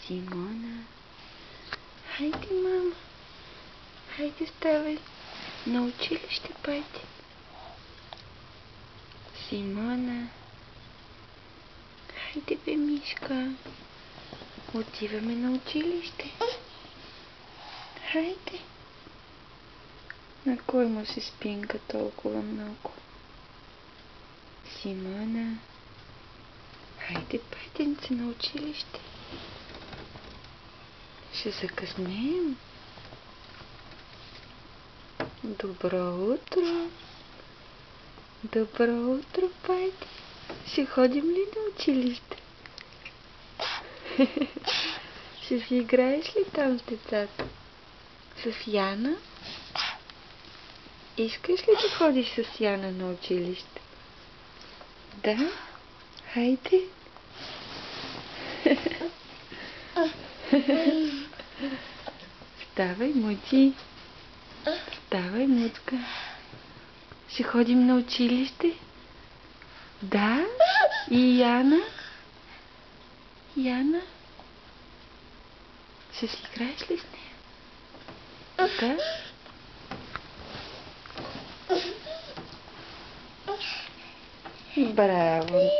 Симона. Хайде, мама. Хайде, ставай. На училище пойди. Симона. Хайде, бе, мишка. Отиваме на училище. Хайде. На кой му се спинка толкова много? Симона. Хайде, пътенце на училище. Ще закъснеем. Добро утро. Добро утро, Пайде. Ще ходим ли на училище? Ще си играеш ли там с децата? С Яна? Искаш ли да ходиш с Яна на училище? Да? Хайде. Ставай, Муци. Ставай, Муцка. Ще ходим на училище? Да? И Яна? Яна? Ще си играеш ли с нея? Да? Браво!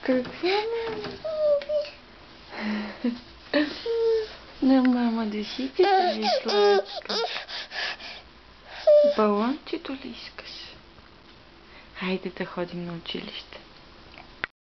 Какво, мама? На мама да си кажи сладка. Балончето ли искаш? Хайде да ходим на училище.